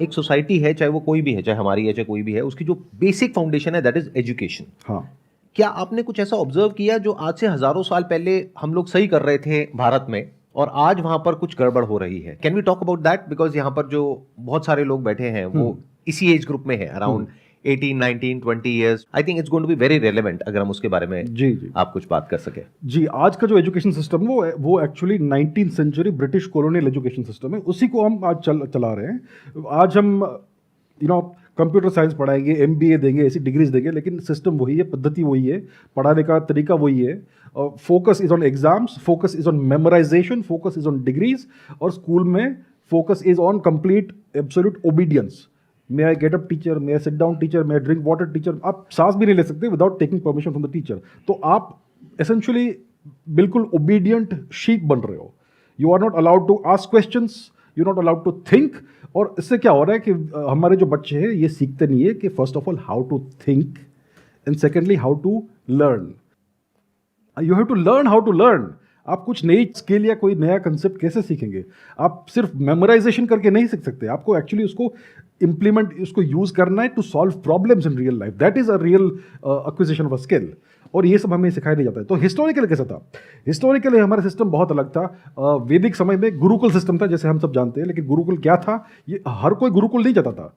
एक सोसाइटी है, चाहे वो कोई भी है, चाहे हमारी है चाहे कोई भी है, उसकी जो बेसिक फाउंडेशन है दैट इज एजुकेशन। हाँ। क्या आपने कुछ ऐसा ऑब्जर्व किया जो आज से हजारों साल पहले हम लोग सही कर रहे थे भारत में और आज वहां पर कुछ गड़बड़ हो रही है? Can we talk about that? Because यहाँ पर जो बहुत सारे लोग बैठे हैं वो इसी एज ग्रुप में है, around 18, 19, 20 years. I think it's going to be very relevant अगर हम उसके बारे में जी जी आप कुछ बात कर सके। जी, आज का जो एजुकेशन सिस्टम वो actually 19th century British colonial education system है, उसी को हम आज चला रहे हैं। आज हम कंप्यूटर साइंस पढ़ाएंगे, एमबीए देंगे, ऐसी डिग्रीज देंगे, लेकिन सिस्टम वही है, पद्धति वही है, पढ़ाने का तरीका वही है। Focus is on exams, focus is on memorization, focus is on degrees, और स्कूल में focus is on complete absolute obedience. May I get up teacher, may I sit down teacher, may I drink water teacher. आप सांस भी नहीं ले सकते without taking permission from the teacher. तो आप एसेंशियली बिल्कुल ओबीडियंट शीप बन रहे हो। You are not allowed to ask questions, you not allowed to think. और इससे क्या हो रहा है कि हमारे जो बच्चे हैं ये सीखते नहीं है कि first of all how to think and secondly how to learn. You have to learn how to learn. आप कुछ नई स्किल या कोई नया कंसेप्ट कैसे सीखेंगे? आप सिर्फ मेमोराइजेशन करके नहीं सीख सकते, आपको एक्चुअली उसको इंप्लीमेंट, उसको यूज करना है to solve problems in real life. That is a real acquisition of a skill, और ये सब हमें सिखाया नहीं जाता है। तो हिस्टोरिकली कैसा था? हिस्टोरिकली हमारा सिस्टम बहुत अलग था। वैदिक समय में गुरुकुल सिस्टम था, जैसे हम सब जानते हैं, लेकिन गुरुकुल क्या था, ये हर कोई गुरुकुल नहीं जाता था।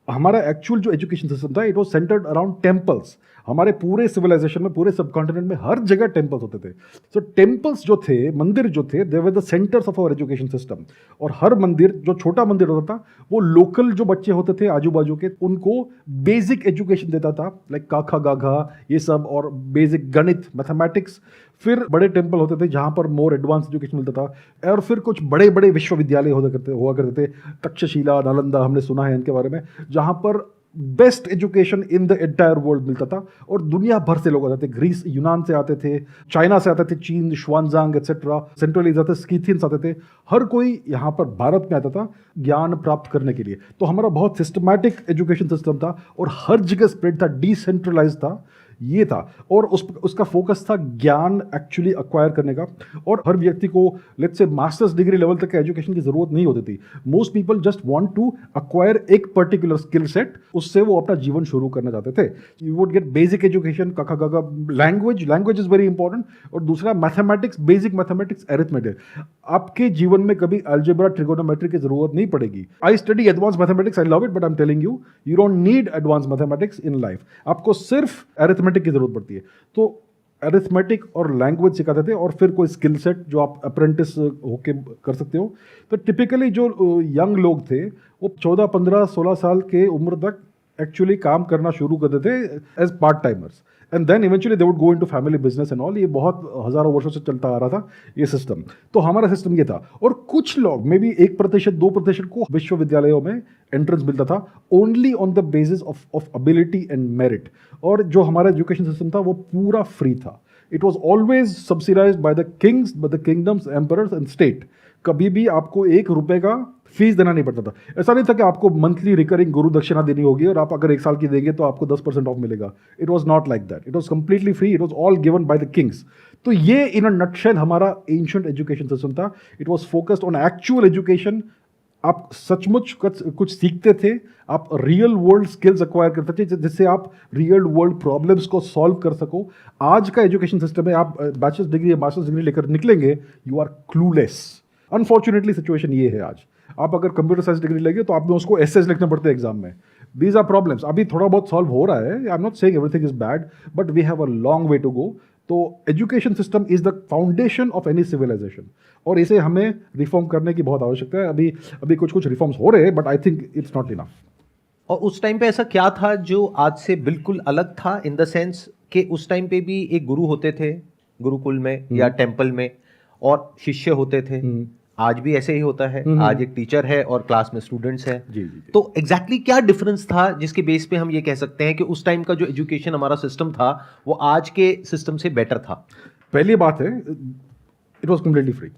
हमारा एक्चुअल जो एजुकेशन सिस्टम था, it was centred around temples. हमारे पूरे सिविलाइजेशन में, पूरे सब कॉन्टिनेंट में हर जगह टेम्पल्स होते थे। सो टेम्पल्स जो थे, मंदिर जो थे, they were the centres of our education system. और हर मंदिर, जो छोटा मंदिर होता था, वो लोकल जो बच्चे होते थे आजू बाजू के, उनको बेसिक एजुकेशन देता था, लाइक काखा गाघा ये सब, और बेसिक गणित, मैथमेटिक्स। फिर बड़े टेम्पल होते थे जहाँ पर मोर एडवांस एजुकेशन मिलता था, और फिर कुछ बड़े बड़े विश्वविद्यालय हुआ करते थे, तक्षशिला, नालंदा, हमने सुना है इनके बारे में, जहाँ पर best education in the entire world मिलता था। और दुनिया भर से लोग आते थे, ग्रीस, यूनान से आते थे, चाइना से आते थे, चीन, शुआनजांग एक्सेट्रा, सेंट्रल एशिया से स्कीथियंस आते थे। हर कोई यहाँ पर भारत में आता था ज्ञान प्राप्त करने के लिए। तो हमारा बहुत सिस्टमैटिक एजुकेशन सिस्टम था, और हर जगह स्प्रेड था, डिसेंट्रलाइज था, ये था। और उसका फोकस था ज्ञान एक्चुअली अक्वायर करने का। और हर व्यक्ति को let's say masters degree level तक का एजुकेशन की जरूरत नहीं होती थी। Most people just want to acquire एक पर्टिकुलर स्किल सेट, उससे वो अपना जीवन शुरू करना चाहते थे। You would get basic education, काका गागा, लैंग्वेज इज वेरी इंपॉर्टेंट, और दूसरा मैथमेटिक्स, बेसिक मैथमेटिक्स, एरिथमेटिक। आपके जीवन में कभी अलजेब्रा, ट्रिगोनोमेट्री की जरूरत नहीं पड़ेगी। I study advance mathematics, I love it, but I am telling you, you don't need advance mathematics in life. आपको सिर्फ एरिथमेटिक की जरूरत पड़ती है। तो अरिथमेटिक और लैंग्वेज सिखाते थे, और फिर कोई स्किल सेट जो आप अप्रेंटिस होके कर सकते हो। तो टिपिकली जो यंग लोग थे, वो 14, 15, 16 साल के उम्र तक एक्चुअली काम करना शुरू करते थे as part timers, and then eventually they would go into family business and all. ये बहुत हजारों वर्षों से चलता आ रहा था ये सिस्टम। तो हमारा सिस्टम ये था। और कुछ लोग, मे बी 1%, 2% को विश्वविद्यालयों में एंट्रेंस मिलता था, only on the basis of ability and merit. और जो हमारा एजुकेशन सिस्टम था वो पूरा फ्री था। It was always subsidised by the Kings, by the kingdoms, emperors and state. कभी भी आपको 1 रुपए का फीस देना नहीं पड़ता था। ऐसा नहीं था कि आपको मंथली रिकरिंग गुरु दक्षिणा देनी होगी, और आप अगर 1 साल की देंगे तो आपको 10% ऑफ मिलेगा। It was not like that. It was completely free. It was all given by the Kings. तो ये इन अ नटशेल हमारा एंशिएंट एजुकेशन सिस्टम था। It was focused on actual education. आप सचमुच कुछ सीखते थे, आप रियल वर्ल्ड स्किल्स एक्वायर करते थे, जिससे आप रियल वर्ल्ड प्रॉब्लम्स को सॉल्व कर सको। आज का एजुकेशन सिस्टम है, आप बैचलर्स डिग्री या मास्टर्स डिग्री लेकर निकलेंगे, you are clueless. Unfortunately situation ये है आज। आप अगर कंप्यूटर साइंस डिग्री लेंगे तो आप में उसको एसेज लिखना पड़ता है एग्जाम में। These are problems. अभी थोड़ा बहुत सॉल्व हो रहा है, I am not saying everything is bad, but we have a long way to go. तो education system is the foundation of any civilisation, और इसे हमें रिफॉर्म करने की बहुत आवश्यकता है। अभी कुछ रिफॉर्म्स हो रहे हैं, but I think it's not enough. और उस टाइम पे ऐसा क्या था जो आज से बिल्कुल अलग था, इन द सेंस कि उस टाइम पे भी एक गुरु होते थे गुरुकुल में या टेम्पल में, और शिष्य होते थे। आज भी ऐसे ही होता है। आज एक टीचर है और क्लास में स्टूडेंट्स हैं। जी, जी, जी। तो एग्जैक्टली क्या डिफरेंस था जिसके बेस पे हम ये कह सकते हैं कि उस टाइम का जो एजुकेशन हमारा सिस्टम था वो आज के सिस्टम से बेटर था? पहली बात है, इट वॉज कम्प्लीटली फ्री।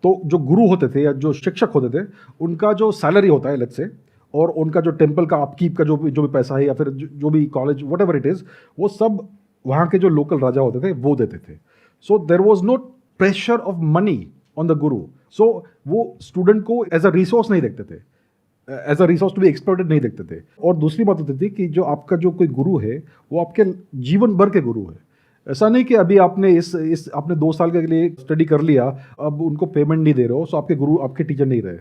तो जो गुरु होते थे या जो शिक्षक होते थे, उनका जो सैलरी होता है लेट्स से, और उनका जो टेम्पल का अपकीप का जो भी पैसा है, या फिर जो भी college what ever it is, वो सब वहाँ के जो लोकल राजा होते थे वो देते थे। So there was no pressure of money on the guru. So वो स्टूडेंट को एज अ रिसोर्स नहीं देखते थे। As a resource to be exploited नहीं देखते थे। और दूसरी बात होती थी कि जो आपका जो कोई गुरु है वो आपके जीवन भर के गुरु है। ऐसा नहीं कि अभी आपने इस आपने 2 साल के लिए स्टडी कर लिया, अब उनको पेमेंट नहीं दे रहे हो, सो आपके गुरु आपके टीचर नहीं रहे।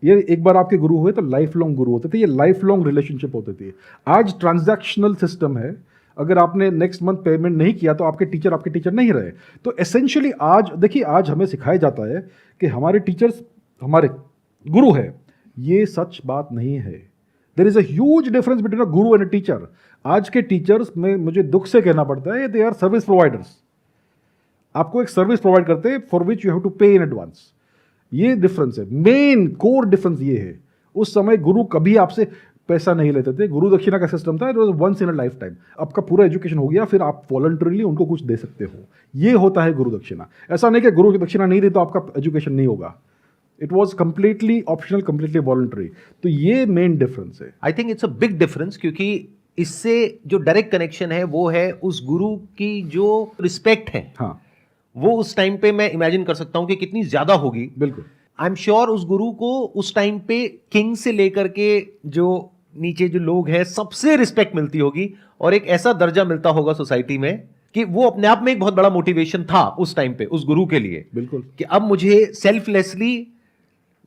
ये एक बार आपके गुरु हुए तो लाइफ लॉन्ग गुरु होते थे, ये लाइफ लॉन्ग रिलेशनशिप होती थी। आज ट्रांजैक्शनल सिस्टम है, अगर आपने नेक्स्ट मंथ पेमेंट नहीं किया तो आपके टीचर नहीं रहे। तो एसेंशियली आज देखिए, आज हमें सिखाया जाता है कि हमारे टीचर्स हमारे गुरु है। ये सच बात नहीं है। There is a huge difference between a guru and a teacher. आज के टीचर्स में मुझे दुख से कहना पड़ता है, दे आर सर्विस प्रोवाइडर्स। आपको एक सर्विस प्रोवाइड करते हैं for which you have to pay in advance. ये डिफरेंस है, मेन कोर डिफरेंस ये है। उस समय गुरु कभी आपसे पैसा नहीं लेते थे, गुरु दक्षिणा का सिस्टम था, it was once in a life time. आपका पूरा एजुकेशन हो गया, फिर आप वॉलंटरीली उनको कुछ दे सकते हो। ये होता है गुरु दक्षिणा। ऐसा नहीं कि गुरु की दक्षिणा नहीं दी तो आपका एजुकेशन नहीं होगा। It was completely optional, completely voluntary. तो ये मेन डिफरेंस है। आई think it's a big difference, क्योंकि इससे जो डायरेक्ट कनेक्शन है वो है उस गुरु की जो रिस्पेक्ट है। हाँ, वो उस टाइम पे मैं इमेजिन कर सकता हूं कि कितनी ज्यादा होगी। बिल्कुल। आई एम श्योर उस गुरु को उस टाइम पे किंग से लेकर के जो नीचे जो लोग हैं सबसे रिस्पेक्ट मिलती होगी, और एक ऐसा दर्जा मिलता होगा सोसाइटी में कि वो अपने आप में एक बहुत बड़ा मोटिवेशन था उस टाइम पे उस गुरु के लिए। बिल्कुल कि अब मुझे सेल्फलेसली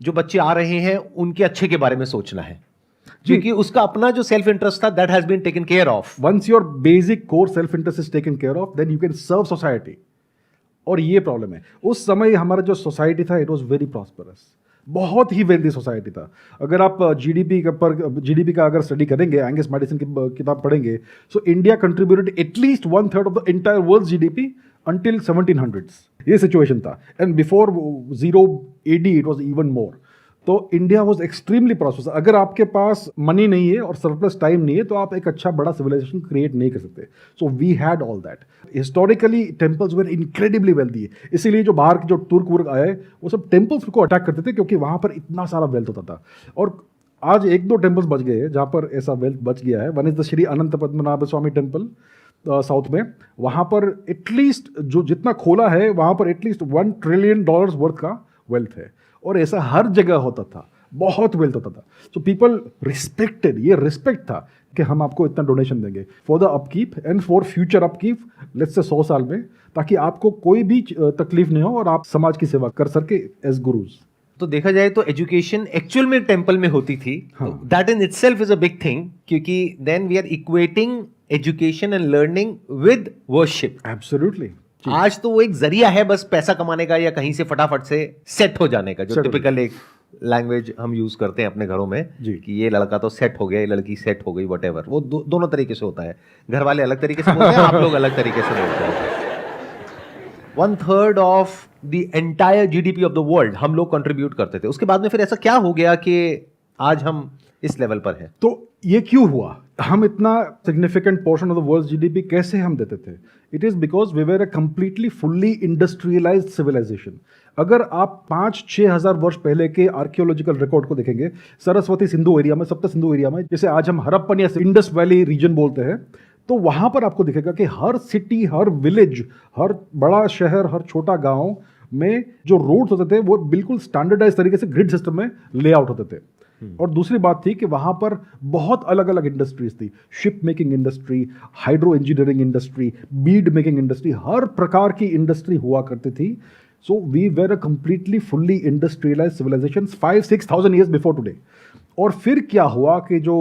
जो बच्चे आ रहे हैं उनके अच्छे के बारे में सोचना है, क्योंकि उसका अपना जो सेल्फ इंटरेस्ट था that has been taken care of. Once your basic core self interest is taken care of, then you can serve society. और ये प्रॉब्लम है। उस समय हमारा जो सोसाइटी था, इट वॉज वेरी प्रॉस्परस, बहुत ही वेल्दी सोसाइटी था। अगर आप जीडीपी का अगर स्टडी करेंगे, एंगस मैडिसन की किताब पढ़ेंगे, so India contributed at least 1/3 of the entire world GDP until 1700s। ये सिचुएशन था। And before 0 AD it was even more. तो इंडिया वाज एक्सट्रीमली प्रॉस्परस। अगर आपके पास मनी नहीं है और सरप्लस टाइम नहीं है तो आप एक अच्छा बड़ा सिविलाइजेशन क्रिएट नहीं कर सकते। So we had all that. Historically temples were incredibly wealthy. इसीलिए जो बाहर के जो तुर्क वर्क आए वो सब टेम्पल्स को अटैक करते थे, क्योंकि वहाँ पर इतना सारा वेल्थ होता था। और आज 1-2 टेम्पल्स बच गए हैं जहाँ पर ऐसा वेल्थ बच गया है। One is the Shri Anant Padmanabh Swami temple south में। वहाँ पर एटलीस्ट जो जितना खोला है वहाँ पर एटलीस्ट $1 ट्रिलियन वर्थ का वेल्थ है। और ऐसा हर जगह होता था, बहुत वेल्थ होता था। सो पीपल रिस्पेक्टेड, ये रिस्पेक्ट था कि हम आपको इतना डोनेशन देंगे for the upkeep and for future upkeep, let's say 100 साल में, ताकि आपको कोई भी तकलीफ नहीं हो और आप समाज की सेवा कर सके एज गुरुज। तो देखा जाए तो एजुकेशन एक्चुअल में टेम्पल में होती थी। That in itself is a big thing, क्योंकि then we are equating education and learning with worship. Absolutely. आज तो वो एक जरिया है बस पैसा कमाने का या कहीं से फटाफट से सेट हो जाने का, जो टिपिकल एक लैंग्वेज हम यूज करते हैं अपने घरों में कि ये लड़का तो सेट हो गया, ये लड़की सेट हो गई, वटेवर। वो दोनों तरीके से होता है। घर वाले अलग तरीके से बोलते हैं, आप लोग अलग तरीके से बोलते हैं। 1/3 of the entire GDP of the world हम लोग कंट्रीब्यूट करते थे। उसके बाद में फिर ऐसा क्या हो गया कि आज हम इस लेवल पर हैं? तो ये क्यों हुआ? हम इतना significant portion of the world GDP कैसे हम देते थे? It is because we were a completely fully industrialised civilization. अगर आप 5-6 हज़ार वर्ष पहले के आर्कियोलॉजिकल रिकॉर्ड को देखेंगे, सरस्वती सिंधु एरिया में, सप्त सिंधु एरिया में, जैसे आज हम हड़प्पन या इंडस वैली रीजन बोलते हैं, तो वहां पर आपको दिखेगा कि हर सिटी, हर विलेज, हर बड़ा शहर, हर छोटा गांव में जो रोड्स होते थे वो बिल्कुल स्टैंडर्डाइज तरीके से ग्रिड सिस्टम में लेआउट होते थे। और दूसरी बात थी कि वहां पर बहुत अलग अलग इंडस्ट्रीज थी। Ship making industry, hydro engineering industry, bead making industry, हर प्रकार की इंडस्ट्री हुआ करती थी। So we were a completely fully industrialised civilisation 5,000-6,000 years before today. और फिर क्या हुआ कि जो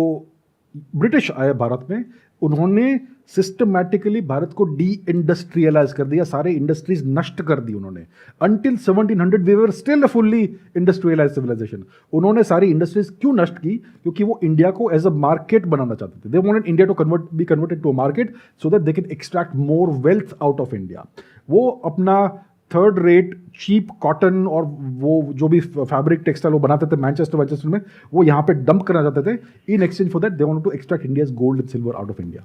ब्रिटिश आए भारत में, उन्होंने सिस्टमैटिकली भारत को डी इंडस्ट्रियलाइज कर दिया, सारे इंडस्ट्रीज नष्ट कर दी उन्होंने। Until 1700 we were still a fully industrialize civilization. उन्होंने सारी इंडस्ट्रीज क्यों नष्ट की? क्योंकि वो इंडिया को एज अ मार्केट बनाना चाहते थे। They wanted India to be converted to a market so that they can extract more wealth out of India. वो अपना थर्ड रेट चीप कॉटन और वो जो भी फैब्रिक टेक्सटाइल वो बनाते थे मैनचेस्टर में, वो यहाँ पे डंप करना चाहते थे। In exchange for that they wanted to extract India's gold and silver out of India.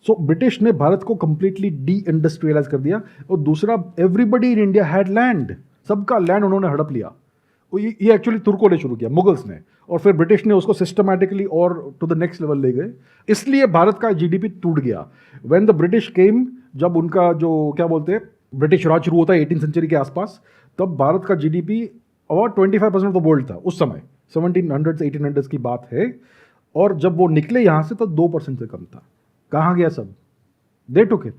So British ने भारत को कंप्लीटली डी इंडस्ट्रियलाइज कर दिया। और दूसरा, everybody in India had land, सबका लैंड उन्होंने हड़प लिया। ये एक्चुअली तुर्कों ने शुरू किया, मुगल्स ने, और फिर ब्रिटिश ने उसको सिस्टमैटिकली और टू द नेक्स्ट लेवल ले गए। इसलिए भारत का जीडीपी टूट गया। व्हेन द ब्रिटिश केम, जब उनका जो क्या बोलते हैं ब्रिटिश राज शुरू होता है 18th सेंचुरी के आसपास, तब भारत का GDP about 25% of the world था उस समय। 1700s 1800s की बात है, और जब वो निकले यहाँ से तो 2% से कम था। कहाँ गया सब? दे टुक इट।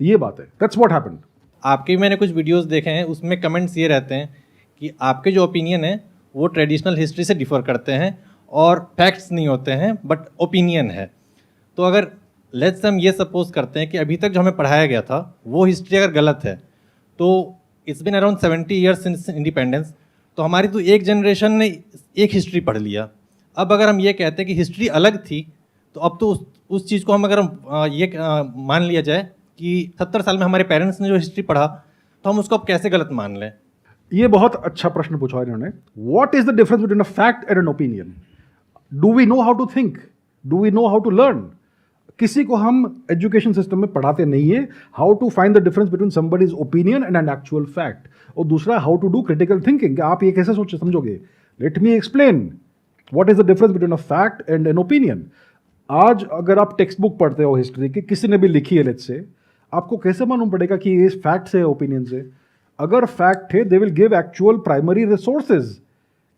ये बात है, दैट्स व्हाट हैपेंड। आपके भी मैंने कुछ वीडियोस देखे हैं, उसमें कमेंट्स ये रहते हैं कि आपके जो ओपिनियन है वो ट्रेडिशनल हिस्ट्री से डिफर करते हैं और फैक्ट्स नहीं होते हैं बट ओपिनियन है। तो अगर लेट्स हम ये सपोज करते हैं कि अभी तक जो हमें पढ़ाया गया था वो हिस्ट्री अगर गलत है, तो it's been around 70 years since independence, तो हमारी तो एक जनरेशन ने एक हिस्ट्री पढ़ लिया। अब अगर हम ये कहते हैं कि हिस्ट्री अलग थी, तो अब तो उस चीज़ को हम अगर मान लिया जाए कि 70 साल में हमारे पेरेंट्स ने जो हिस्ट्री पढ़ा, तो हम उसको अब कैसे गलत मान लें? ये बहुत अच्छा प्रश्न पूछा इन्होंने। What is the difference between a fact and an opinion? Do we know how to think? Do we know how to learn? किसी को हम एजुकेशन सिस्टम में पढ़ाते नहीं है how to find the difference between somebody's opinion and an actual fact. और दूसरा, how to do critical thinking. आप ये कैसे सोच समझोगे? Let me explain what is the difference between a fact and an opinion. आज अगर आप टेक्स्ट बुक पढ़ते हो हिस्ट्री की, किसी ने भी लिखी है लेट्स से, आपको कैसे मालूम पड़ेगा कि ये फैक्ट से ओपिनियन से? अगर फैक्ट है, they will give actual primary resources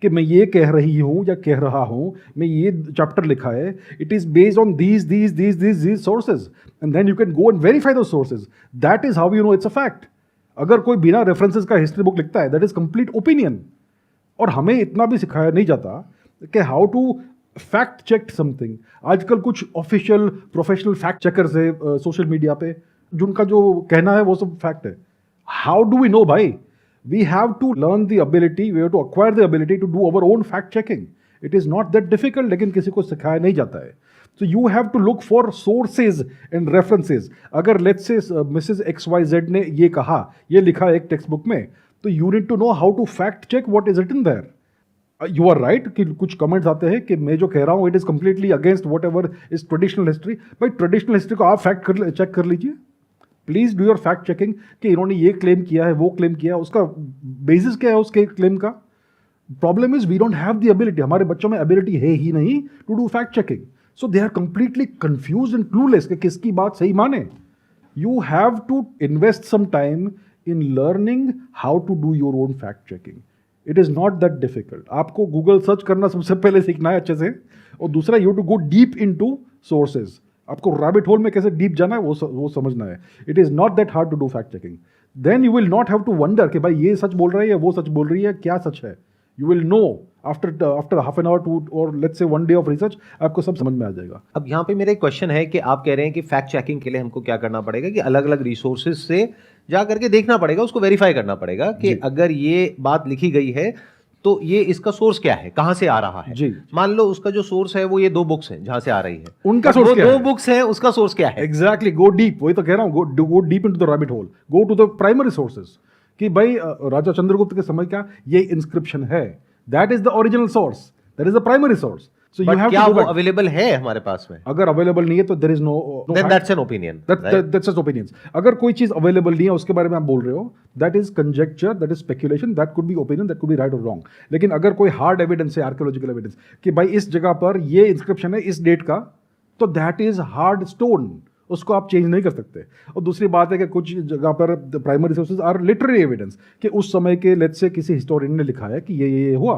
कि मैं ये कह रही हूँ या कह रहा हूँ, मैं ये चैप्टर लिखा है, it is based on these sources, and then you can go and verify those sources. That is how you know it's a fact. अगर कोई बिना रेफरेंसेस का हिस्ट्री बुक लिखता है, दैट इज कंप्लीट ओपिनियन। और हमें इतना भी सिखाया नहीं जाता कि how to fact check something. आजकल कुछ ऑफिशियल प्रोफेशनल फैक्ट चेकर्स है सोशल मीडिया पे, जिनका जो कहना है वो सब फैक्ट है। हाउ डू वी नो भाई? We have to learn the ability, we have to acquire the ability to do our own fact checking. It is not that difficult, लेकिन किसी को सिखाया नहीं जाता है। So you have to look for sources and references. अगर let's say Mrs. XYZ ने ये कहा, ये लिखा एक टेक्स्ट बुक में, तो you need to know how to fact check what is written there. You are right कि कुछ कमेंट्स आते हैं कि मैं जो कह रहा हूँ it is completely against whatever is traditional history. भाई traditional history को आप फैक्ट चेक कर लीजिए। Please do your fact checking कि इन्होंने ये क्लेम किया है, वो क्लेम किया है, उसका बेसिस क्या है उसके क्लेम का। Problem is we don't have the ability, हमारे बच्चों में एबिलिटी है ही नहीं to do fact checking. So they are completely confuse and clueless कि किसकी बात सही माने। You have to invest some time in learning how to do your own fact checking. It is not that difficult. आपको Google search करना सबसे पहले सीखना है अच्छे से, और दूसरा you to go deep in to sources. आपको रैबिट होल में कैसे डीप जाना है वो समझना है। It is not that hard to do fact checking. Then you will not have to wonder कि भाई ये सच बोल रहा है या वो सच बोल रही है, क्या सच है। You will know after half an hour two or let's say 1 day of research, आपको सब समझ में आ जाएगा। अब यहाँ पे मेरा एक क्वेश्चन है कि आप कह रहे हैं कि फैक्ट चेकिंग के लिए हमको क्या करना पड़ेगा कि अलग अलग रिसोर्सेज से जा करके देखना पड़ेगा, उसको वेरीफाई करना पड़ेगा कि अगर ये बात लिखी गई है तो ये इसका सोर्स क्या है, कहां से आ रहा है। जी। मान लो उसका जो सोर्स है वो ये 2 बुक्स हैं जहां से आ रही है, उनका अब source वो क्या 2 है? बुक्स हैं, उसका सोर्स क्या है? Exactly, go deep. वही तो कह रहा हूँ, go deep into the rabbit hole, go to the primary sources कि भाई राजा चंद्रगुप्त के समय का ये इंस्क्रिप्शन है, that is the original source, that is the primary source. So you have क्या टू वो अवेलेबल है हमारे पास में? अगर अवेलेबल नहीं है तो there is no, then that's an opinion, that's just opinions. अगर कोई चीज अवेलेबल नहीं है उसके बारे में आप बोल रहे हो, that is conjecture, that is speculation, that could be opinion, that could be right और रॉन्ग। लेकिन अगर कोई हार्ड एविडेंस है, आर्कियोलॉजिकल एविडेंस कि भाई इस जगह पर ये इंस्क्रिप्शन है इस डेट का, तो दैट इज हार्ड स्टोन, उसको आप चेंज नहीं कर सकते। और दूसरी बात है कि कुछ जगह पर primary sources or literary evidence कि उस समय के लेट्स से किसी हिस्टोरियन ने लिखा है कि ये हुआ,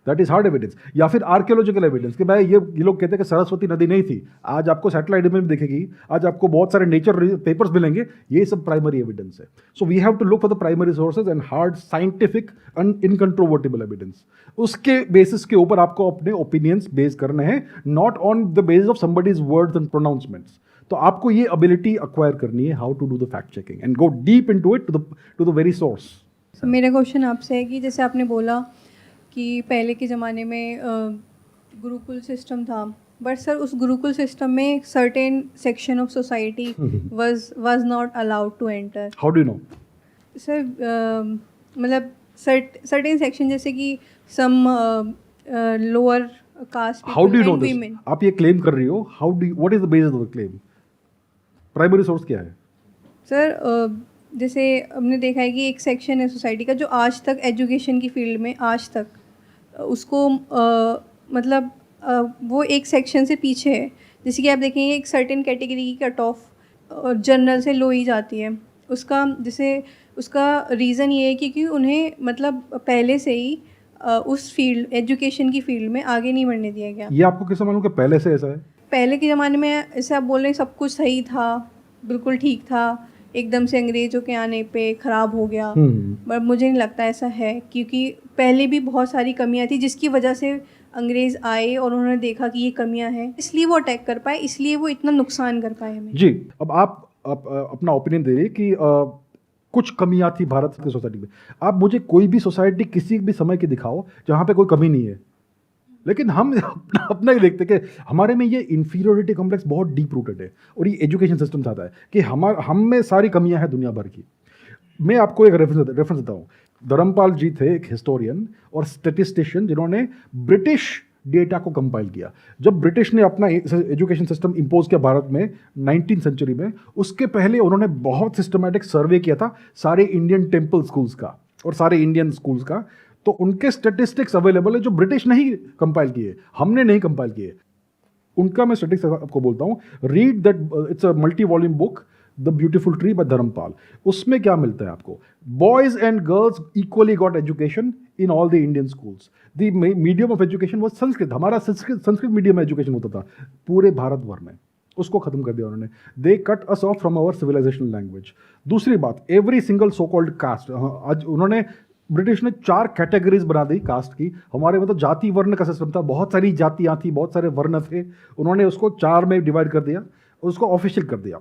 दैट इज हार्ड एविडेंस। या फिर आर्कियोलॉजिकल एविडेंस कि भाई ये लोग कहते हैं कि सरस्वती नदी नहीं थी, आज आपको सैटेलाइट इमेज दिखेगी, आज आपको बहुत सारे नेचर पेपर्स मिलेंगे, ये सब प्राइमरी एविडेंस है। So we have to look for the primary sources and hard scientific and incontrovertible evidence. उसके बेसिस के ऊपर आपको अपने ओपिनियंस बेस करने हैं, not on the basis of somebody's words and pronouncements. तो आपको ये एबिलिटी अक्वायर करनी है, how to do the fact checking and go deep into it to the very source. मेरा क्वेश्चन आपसे है कि जैसे आपने बोला कि पहले के ज़माने में गुरुकुल सिस्टम था, बट सर उस गुरुकुल सिस्टम में certain section of society was not allowed to enter. How do you know? Sir मतलब सर्टेन सेक्शन जैसे कि some lower caste, how do you know this? आप ये क्लेम कर रही हो, how do, what is the basis of the claim? Primary source क्या है? सर जैसे हमने देखा है कि एक सेक्शन है सोसाइटी का जो आज तक एजुकेशन की फील्ड में आज तक उसको मतलब वो एक सेक्शन से पीछे है। जैसे कि आप देखेंगे एक सर्टेन कैटेगरी की कट ऑफ जनरल से लो ही जाती है। उसका रीज़न ये है कि उन्हें मतलब पहले से ही उस फील्ड एजुकेशन की फील्ड में आगे नहीं बढ़ने दिया गया। ये आपको कैसे मालूम कि पहले से ऐसा है? पहले के ज़माने में ऐसे आप बोल रहे हैं सब कुछ सही था, बिल्कुल ठीक था, एकदम से अंग्रेज़ों के आने पे ख़राब हो गया। बट मुझे नहीं लगता ऐसा है, क्योंकि पहले भी बहुत सारी कमियां थी जिसकी वजह से अंग्रेज़ आए और उन्होंने देखा कि ये कमियां हैं, इसलिए वो अटैक कर पाए, इसलिए वो इतना नुकसान कर पाए हमें। जी, अब आप अपना ओपिनियन दे रही है कि कुछ कमियां थी भारत की सोसाइटी में। आप मुझे कोई भी सोसाइटी किसी भी समय की दिखाओ जहां पे कोई कमी नहीं है, लेकिन हम अपना ही देखते कि हमारे में ये इंफीरियोरिटी कॉम्प्लेक्स बहुत डीप रूटेड है, और ये एजुकेशन सिस्टम चाहता है कि हम में सारी कमियां हैं दुनिया भर की। मैं आपको एक रेफरेंस देता हूँ। धर्मपाल जी थे एक हिस्टोरियन और स्टेटिस्टिशियन जिन्होंने ब्रिटिश डेटा को कंपाइल किया। जब ब्रिटिश ने अपना एजुकेशन सिस्टम इंपोज किया भारत में 19th सेंचुरी में, उसके पहले उन्होंने बहुत सिस्टमैटिक सर्वे किया था सारे इंडियन टेम्पल स्कूल्स का और सारे इंडियन स्कूल्स का। तो उनके स्टेटिस्टिक्स अवेलेबल है जो ब्रिटिश नहीं कंपाइल किए, हमने नहीं कंपाइल किए। उनका मैं स्टेटिस्टिक्स आपको बोलता हूँ, read that, it's a multi volume book, the beautiful tree by Dharampal. उसमें क्या मिलता है आपको? Boys and girls equally got education in all the Indian schools. The medium of education was Sanskrit. हमारा संस्कृत मीडियम में एजुकेशन होता था पूरे भारत भर में, उसको खत्म कर दिया उन्होंने। They cut us off from our civilisational language. दूसरी बात, every single so called caste, आज उन्होंने ब्रिटिश ने 4 कैटेगरीज बना दी कास्ट की। हमारे में तो जाति वर्ण का सिस्टम था, बहुत सारी जातियां थी, बहुत सारे वर्ण थे, उन्होंने उसको 4 में डिवाइड कर दिया, उसको ऑफिशियल कर दिया।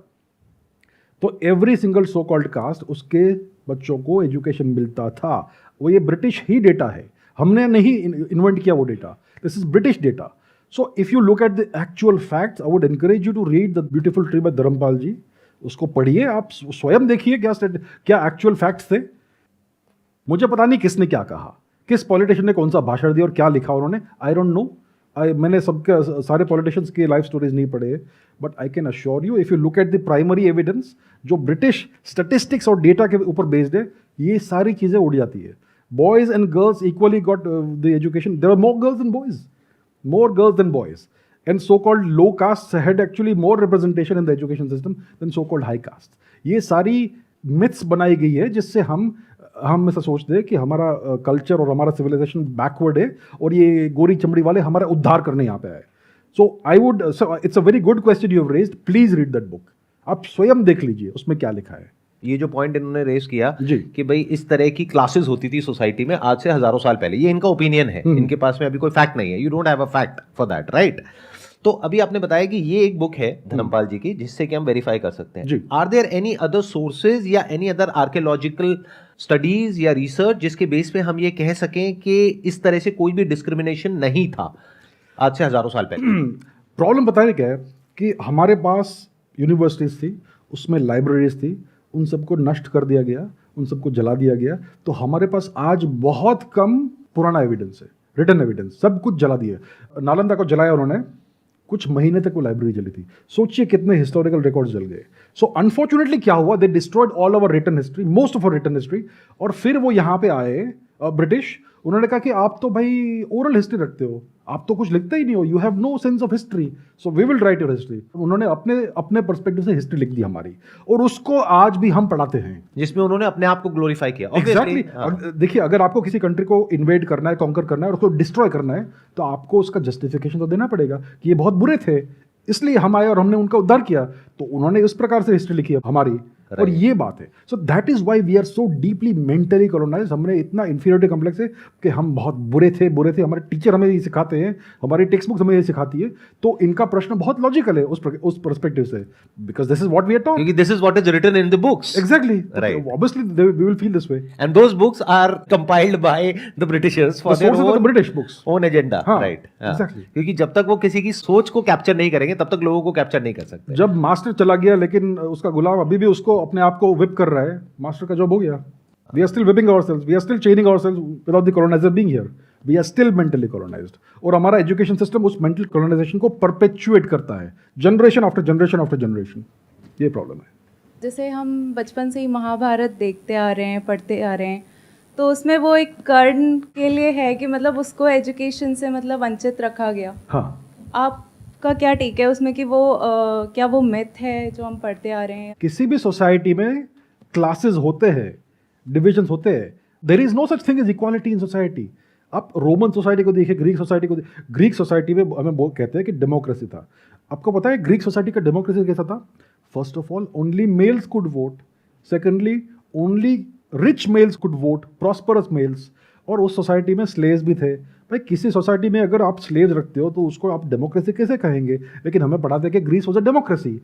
तो every single so called caste, उसके बच्चों को एजुकेशन मिलता था। वो ये ब्रिटिश ही डेटा है, हमने नहीं इन्वेंट किया वो data, this is British data. So if you look at the actual facts, I would encourage you to read the beautiful tree by Dharampal ji. उसको पढ़िए, आप स्वयं देखिए क्या एक्चुअल फैक्ट्स थे। मुझे पता नहीं किसने क्या कहा, किस पॉलिटिशियन ने कौन सा भाषण दिया और क्या लिखा उन्होंने, आई डोंट नो। मैंने सबके सारे पॉलिटिशियंस के लाइफ स्टोरीज नहीं पढ़े, but I can assure you if you look at the primary evidence जो ब्रिटिश स्टैटिस्टिक्स और डेटा के ऊपर बेस्ड है, ये सारी चीज़ें उड़ जाती है। Boys and girls equally got the education, there are more girls than boys, more girls than boys, and so-called low castes had actually more representation in the education system than so-called high castes. ये सारी myths बनाई गई है जिससे हम ऐसा सोचते हैं कि हमारा कल्चर और हमारा सिविलाइजेशन बैकवर्ड है और ये गोरी चमड़ी वाले हमारा उद्धार करने यहाँ पे आए। So I would, it's a very good question you have raised, please read that book. आप स्वयं देख लीजिए उसमें क्या लिखा है। ये जो पॉइंट इन्होंने रेस किया जी। कि भाई इस तरह की क्लासेस होती थी सोसाइटी में आज से हजारों साल पहले, ये इनका ओपिनियन है, इनके पास में अभी कोई फैक्ट नहीं है। You don't have a fact for that, right? तो अभी आपने बताया कि ये एक बुक है धर्मपाल जी की जिससे कि हम वेरीफाई कर सकते हैं। Are there any other sources या एनी अदर आर्कियोलॉजिकल स्टडीज या रिसर्च जिसके बेस पे हम ये कह सकें कि इस तरह से कोई भी डिस्क्रिमिनेशन नहीं था आज से हजारों साल पहले? प्रॉब्लम बताने क्या है कि हमारे पास यूनिवर्सिटीज थी, उसमें लाइब्रेरीज थी, उन सबको नष्ट कर दिया गया, उन सबको जला दिया गया। तो हमारे पास आज बहुत कम पुराना एविडेंस है, रिटन एविडेंस, सब कुछ जला दिया। नालंदा को जलाया उन्होंने, कुछ महीने तक वो लाइब्रेरी जली थी। सोचिए कितने हिस्टोरिकल रिकॉर्ड्स जल गए। सो अनफॉर्चुनेटली क्या हुआ, they destroyed all over written history, most of our written history. और फिर वो यहाँ पे आए ब्रिटिश, उन्होंने कहा कि आप तो भाई ओरल हिस्ट्री रखते हो, आप तो कुछ लिखते ही नहीं हो, you have no sense of history, so we will write your history. उन्होंने अपने पर्सपेक्टिव से हिस्ट्री लिख दी हमारी, और उसको आज भी हम पढ़ाते हैं, जिसमें उन्होंने अपने आप को ग्लोरीफाई किया। एग्जैक्टली। देखिए, अगर आपको किसी कंट्री को इन्वेड करना है, कॉन्कर करना है और उसको डिस्ट्रॉय करना है, तो आपको उसका जस्टिफिकेशन तो देना पड़ेगा कि ये बहुत बुरे थे, इसलिए हम आए और हमने उनका उद्धार किया। तो उन्होंने इस प्रकार से हिस्ट्री लिखी है हमारी, और ये बात है। So that is why we are so deeply mentally colonized. हमने इतना इंफीरियरिटी कॉम्प्लेक्स है कि हम बहुत बुरे थे। हमारे टीचर हमें ये सिखाते हैं, हमारी टेक्स्ट बुक हमें ये सिखाती है। तो इनका प्रश्न बहुत लॉजिकल है उस पर्सपेक्टिव से, because this is what we are taught, क्योंकि this is what is written in the books. Exactly, right. Obviously we will feel this way, and those books are compiled by the Britishers for their own British books, own agenda, right? Exactly. क्योंकि जब तक वो किसी की सोच को capture नहीं करेंगे तब तक लोगों को कैप्चर नहीं कर सकते। जब मास्टर चला गया, लेकिन उसका गुलाम अभी भी उसको अपने आप को विप कर रहा है, मास्टर का जॉब हो गया। We are still whipping ourselves, we are still chaining ourselves without the colonizer being here. We are still mentally colonized, और हमारा एजुकेशन सिस्टम उस मेंटल कॉलोनाइजेशन को परपेचुएट करता है, generation after generation after generation. ये problem है। जैसे हम बचपन से ही महाभारत देखते आ रहे हैं, पढ़ते आ रहे हैं, तो उसमें वो एक कर्ण के लिए है कि मतलब उसको एजुकेशन से मतलब वंचित रखा गया। हाँ, आपका क्या टेक है उसमें कि वो क्या वो मिथ है जो हम पढ़ते आ रहे हैं? किसी भी सोसाइटी में क्लासेस होते हैं, डिविजन्स होते हैं। There is no such thing as equality in society. आप रोमन सोसाइटी को देखिए, ग्रीक सोसाइटी को ग्रीक सोसाइटी में हमें कहते हैं कि डेमोक्रेसी था। आपको पता है ग्रीक सोसाइटी का डेमोक्रेसी कैसा था? First of all, only males could vote. Secondly, only rich males could vote, prosperous males. और उस सोसाइटी में स्लेव्स भी थे। भाई किसी सोसाइटी में अगर आप स्लेव्स रखते हो तो उसको आप डेमोक्रेसी कैसे कहेंगे? लेकिन हमें पढ़ाते हैं कि ग्रीस वाज अ डेमोक्रेसी।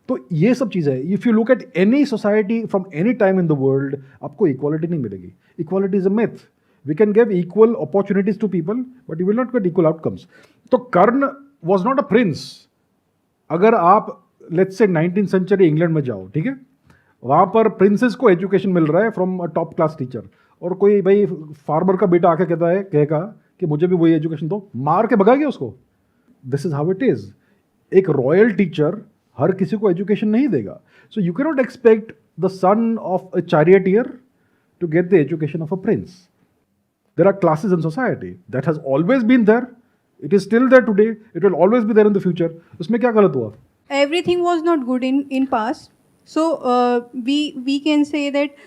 तो ये सब चीज़ें, if you look at any society from any time in the world, आपको इक्वालिटी नहीं मिलेगी। Equality is a myth. We can give equal opportunities to people but you will not get equal outcomes. तो Karna was not a prince. अगर आप let's say 19th century England में जाओ, ठीक है, वहाँ पर प्रिंसेस को एजुकेशन मिल रहा है from a top class teacher, और कोई भाई फार्मर का बेटा आके कहेगा कि मुझे भी वही एजुकेशन दो, मार के भगाएंगे उसको। This is how it is. एक रॉयल टीचर हर किसी को एजुकेशन नहीं देगा। So you can not expect the son of a charioteer to get the education of a prince. There are classes in society, that has always been there, it is still there today, it will always be there in the future. उसमें क्या गलत हुआ? Everything was not good in past, so we can say that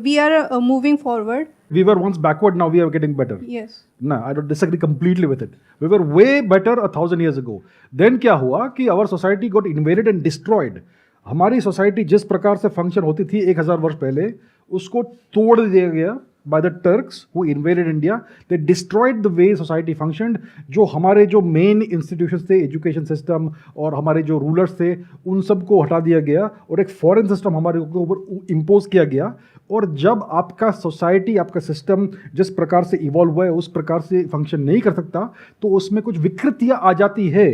we are moving forward. We were once backward, now we are getting better. Yes. No, I don't disagree completely with it. We were way better 1,000 years ago. Then क्या हुआ कि our society got invaded and destroyed. हमारी society जिस प्रकार से function होती थी 1000 वर्ष पहले, उसको तोड़ दिया गया by the Turks who invaded India. They destroyed the way society functioned. जो हमारे जो मेन इंस्टीट्यूशंस थे, एजुकेशन सिस्टम और हमारे जो रूलर्स थे, उन सबको हटा दिया गया और एक फॉरेन सिस्टम हमारे ऊपर इम्पोज किया गया। और जब आपका सोसाइटी, आपका सिस्टम जिस प्रकार से इवॉल्व हुआ है उस प्रकार से फंक्शन नहीं कर सकता, तो उसमें कुछ विकृतियाँ आ जाती है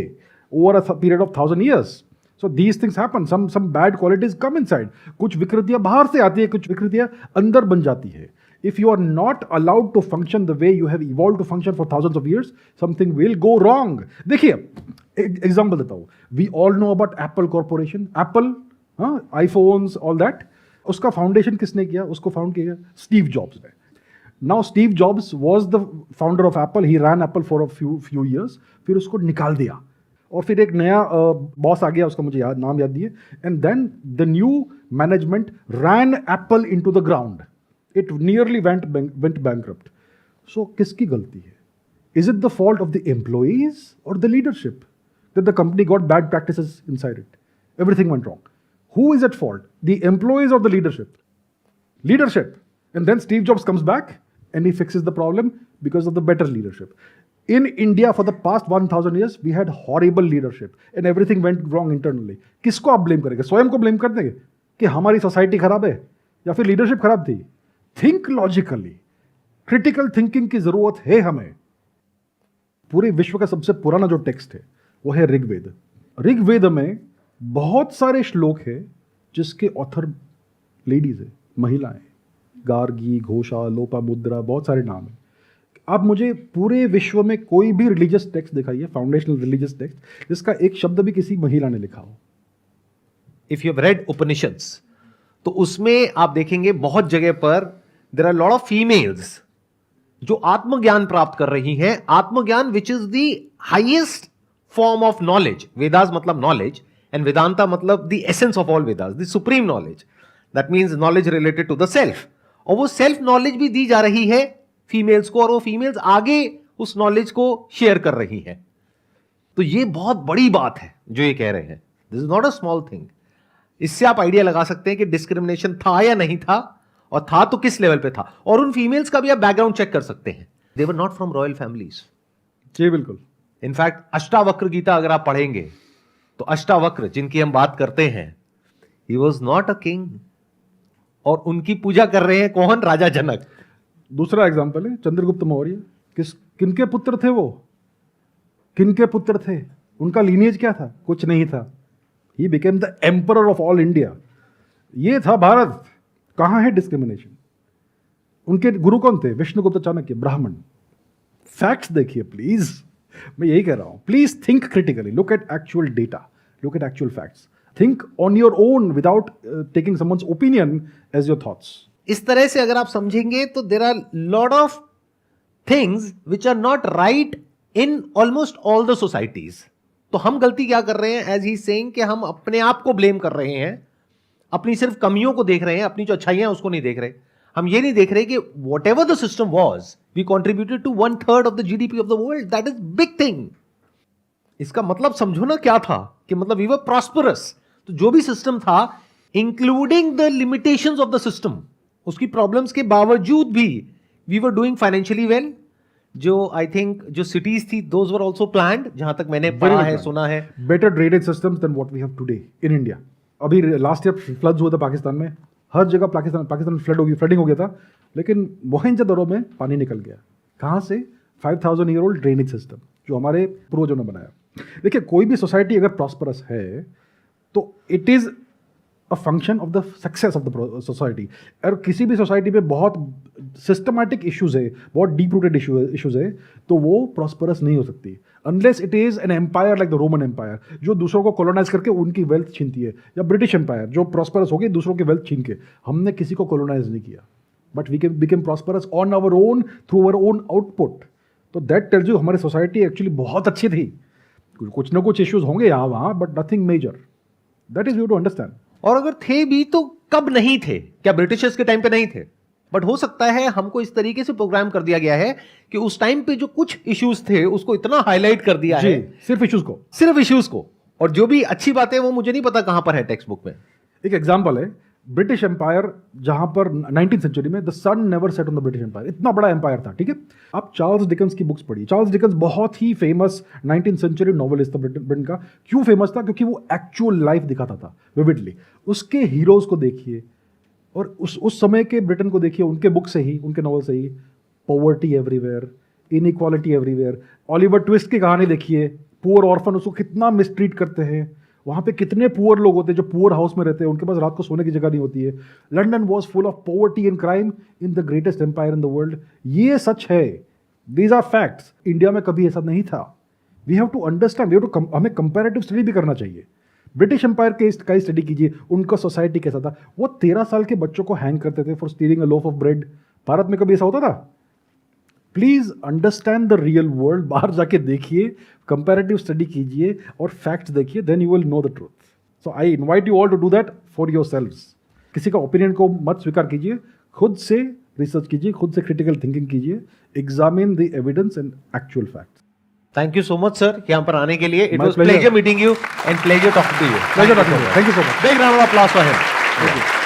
over a period of 1000 years. So these things happen. Some bad qualities come inside. कुछ विकृतियाँ बाहर से आती है, कुछ विकृतियाँ अंदर बन जाती है। If you are not allowed to function the way you have evolved to function for thousands of years, something will go wrong. देखिए, एग्जाम्पल देता हूँ। We all know about Apple Corporation. Apple, iPhones, all that. उसका foundation किसने किया? उसको found किया Steve jobs ने। Now Steve Jobs was the founder of Apple. He ran Apple for a few years. फिर उसको निकाल दिया और फिर एक नया बॉस आ गया, उसका मुझे नाम याद नहीं है। And then the new management ran Apple into the ground. It nearly went bankrupt. So, किसकी गलती है? Is it the fault of the employees or the leadership that the company got bad practices inside it? Everything went wrong. Who is at fault? The employees or the leadership? Leadership. And then Steve Jobs comes back and he fixes the problem because of the better leadership. In India, for the past 1000 years, we had horrible leadership and everything went wrong internally. किसको आप blame करेंगे? स्वयं को blame कर देंगे कि हमारी society खराब है या फिर लीडरशिप खराब थी? Think logically. क्रिटिकल थिंकिंग की जरूरत है हमें। पूरे विश्व का सबसे पुराना जो टेक्स्ट है वो है ऋग्वेद। ऋग्वेद में बहुत सारे श्लोक है जिसके ऑथर लेडीज है, महिलाएं। गार्गी, घोषा, लोपामुद्रा, बहुत सारे नाम है। आप मुझे पूरे विश्व में कोई भी रिलीजियस टेक्स्ट दिखाइए, फाउंडेशनल रिलीजियस टेक्स्ट, जिसका एक शब्द भी किसी महिला ने लिखा हो। If you have read Upanishads, तो उसमें आप देखेंगे बहुत जगह पर there are lot of females जो आत्मज्ञान प्राप्त कर रही हैं। आत्मज्ञान which is the highest form of knowledge. Vedas मतलब नॉलेज एंड वेदांता मतलब the essence of all Vedas, the supreme knowledge. That means knowledge related to the self. और वो सेल्फ नॉलेज भी दी जा रही है फीमेल्स को, और वो फीमेल्स आगे उस नॉलेज को शेयर कर रही हैं। तो ये बहुत बड़ी बात है जो ये कह रहे हैं। This is not a small thing. इससे आप आइडिया लगा सकते हैं कि डिस्क्रिमिनेशन था या नहीं था, और था तो किस लेवल पे था। और उन फीमेल्स का भी आप बैकग्राउंड चेक कर सकते हैं। They were not from royal families. जी बिल्कुल। इनफैक्ट अष्टावक्र गीता अगर आप पढ़ेंगे तो अष्टावक्र जिनकी हम बात करते हैं, he was not a king, और उनकी पूजा कर रहे हैं कौन? राजा जनक। दूसरा एग्जाम्पल है चंद्रगुप्त मौर्य। किनके पुत्र थे वो? किनके पुत्र थे? उनका लीनिएज क्या था? कुछ नहीं था। He became the emperor of all India. ये था भारत। कहाँ है डिस्क्रिमिनेशन? उनके गुरु कौन थे? विष्णुगुप्त चाणक्य, ब्राह्मण। फैक्ट्स देखिए प्लीज। मैं यही कह रहा हूं, please think critically, look at actual data, look at actual facts, think on your own without taking someone's opinion as your thoughts. इस तरह से अगर आप समझेंगे तो there are lot of things which are not right in almost all the societies. तो हम गलती क्या कर रहे हैं? एज ही सेइंग कि हम अपने आप को ब्लेम कर रहे हैं, अपनी सिर्फ कमियों को देख रहे हैं, अपनी जो अच्छाइयां उसको नहीं देख रहे। हम ये नहीं देख रहे कि whatever the system was, we contributed to 1/3 of the GDP of the world. That is big thing. इसका मतलब समझो ना क्या था कि मतलब वी वर प्रॉस्परस. तो जो भी सिस्टम था, including the limitations of the system, उसकी प्रॉब्लम्स के बावजूद भी we were doing financially well. जो आई थिंक जो सिटीज थी, दोज वर आल्सो प्लान्ड, जहां तक मैंने पढ़ा है, सुना है. Better drainage systems than what we have today in India. अभी लास्ट ईयर फ्लड्स हुए थे पाकिस्तान में, हर जगह पाकिस्तान फ्लडिंग हो गया था, लेकिन मोहनजोदड़ो में पानी निकल गया. कहाँ से? 5000 ईयर ओल्ड ड्रेनेज सिस्टम जो हमारे पूर्वजों ने बनाया. देखिए, कोई भी सोसाइटी अगर प्रॉस्परस है तो it is a function of the success of the society. और किसी भी सोसाइटी में बहुत सिस्टमैटिक इश्यूज है, बहुत डीप रूटेड इश्यूज है, तो वो प्रॉस्परस नहीं हो सकती unless it is an empire like the Roman empire, जो दूसरों को कॉलोनाइज करके उनकी वेल्थ छीनती है, या ब्रिटिश एम्पायर जो प्रॉस्परस हो गई दूसरों की वेल्थ छीन के. हमने किसी को कॉलोनाइज नहीं किया, but we can become prosperous on our own through our own output. So that tells you हमारी सोसाइटी एक्चुअली बहुत अच्छी थी. कुछ ना कुछ इश्यूज होंगे यहाँ वहाँ, but nothing major. That is you to understand. और अगर थे भी तो कब नहीं थे? क्या ब्रिटिशर्स के टाइम पे नहीं थे? बट हो सकता है हमको इस तरीके से प्रोग्राम कर दिया गया है कि उस टाइम पे जो कुछ इश्यूज थे उसको इतना हाईलाइट कर दिया है, सिर्फ इश्यूज को. और जो भी अच्छी बातें वो मुझे नहीं पता कहां पर है टेक्स्ट बुक में. एक एग्जांपल है, ब्रिटिश एम्पायर, जहां पर 19th सेंचुरी में the sun never set on the British empire. इतना बड़ा एम्पायर था, ठीक है. आप चार्ल्स डिकन्स की बुक्स पढ़िए. चार्ल्स डिकन्स बहुत ही फेमस 19th सेंचुरी नॉवेलिस्ट था ब्रिटेन का. क्यों फेमस था? क्योंकि वो एक्चुअल लाइफ दिखाता था विविडली. उसके हीरोज को देखिए और उस समय के ब्रिटेन को देखिए, उनके बुक से ही, उनके नॉवल से ही. Poverty everywhere, inequality everywhere. Oliver Twist की कहानी देखिए, पुअर ऑर्फन, उसको कितना मिसट्रीट करते हैं. वहाँ पे कितने पुअर लोग होते हैं जो पुअर हाउस में रहते हैं, उनके पास रात को सोने की जगह नहीं होती है. London was full of poverty and crime in the greatest empire in the world. ये सच है. These are facts. इंडिया में कभी ऐसा नहीं था. वी हैव टू अंडरस्टैंड, हमें कंपैरेटिव स्टडी भी करना चाहिए. ब्रिटिश एम्पायर का स्टडी कीजिए, उनका सोसाइटी कैसा था. वो 13 साल के बच्चों को हैंग करते थे for stealing a loaf of bread. Bharat में कभी ऐसा होता था? Please understand the real world. बाहर जाके देखिए, कंपैरेटिव स्टडी कीजिए और फैक्ट्स देखिए, then you will know the truth. So I invite you all to do that for yourselves. किसी का ओपिनियन को मत स्वीकार कीजिए, खुद से रिसर्च कीजिए, खुद से क्रिटिकल थिंकिंग कीजिए. Examine the evidence and actual facts. Thank you so much sir यहाँ पर आने के लिए. It My was pleasure. Pleasure meeting you and pleasure talking to you. Pleasure talking to you. Thank you so much. Big round of applause for him.